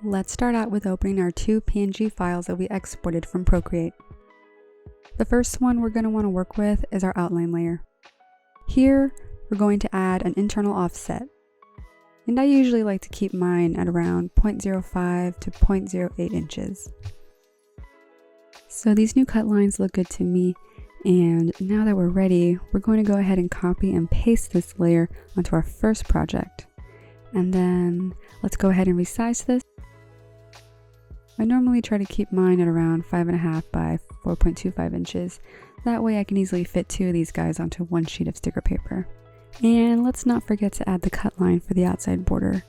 Let's start out with opening our two PNG files that we exported from Procreate. The first one we're going to want to work with is our outline layer. Here, we're going to add an internal offset. And I usually like to keep mine at around 0.05 to 0.08 inches. So these new cut lines look good to me. And now that we're ready, we're going to go ahead and copy and paste this layer onto our first project. And then let's go ahead and resize this. I normally try to keep mine at around 5.5 by 4.25 inches. That way I can easily fit two of these guys onto one sheet of sticker paper. And let's not forget to add the cut line for the outside border.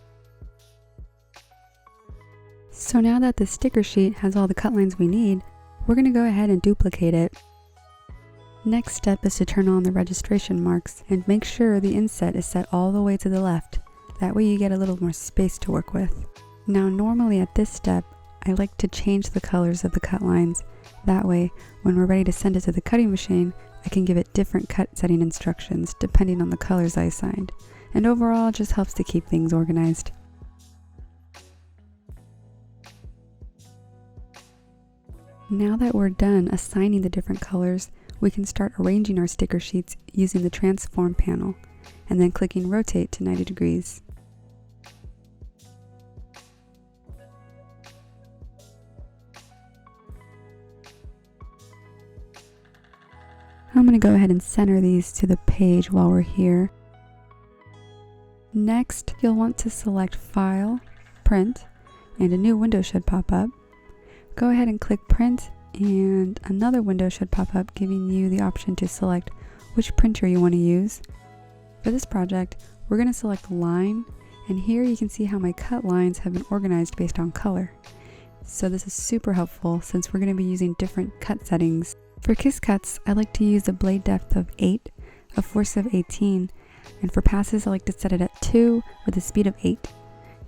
So now that the sticker sheet has all the cut lines we need, we're going to go ahead and duplicate it. Next step is to turn on the registration marks and make sure the inset is set all the way to the left. That way you get a little more space to work with. Now normally at this step, I like to change the colors of the cut lines. That way, when we're ready to send it to the cutting machine, I can give it different cut setting instructions depending on the colors I assigned. And overall, it just helps to keep things organized. Now that we're done assigning the different colors, we can start arranging our sticker sheets using the transform panel, and then clicking rotate to 90 degrees. I'm going to go ahead and center these to the page while we're here. Next, you'll want to select File, Print, and a new window should pop up. Go ahead and click Print, and another window should pop up giving you the option to select which printer you want to use. For this project, we're going to select Line, and here you can see how my cut lines have been organized based on color. So this is super helpful since we're going to be using different cut settings. For kiss cuts, I like to use a blade depth of 8, a force of 18, and for passes I like to set it at 2 with a speed of 8.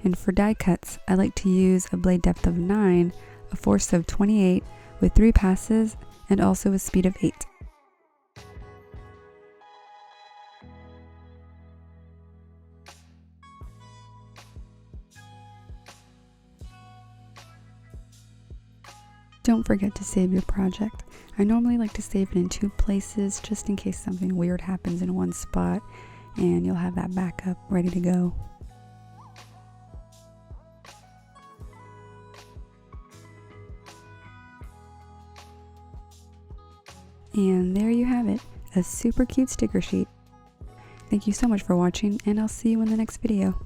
And for die cuts, I like to use a blade depth of 9, a force of 28, with 3 passes, and also a speed of 8. Don't forget to save your project. I normally like to save it in 2 places just in case something weird happens in one spot, and you'll have that backup ready to go. And there you have it, a super cute sticker sheet. Thank you so much for watching, and I'll see you in the next video.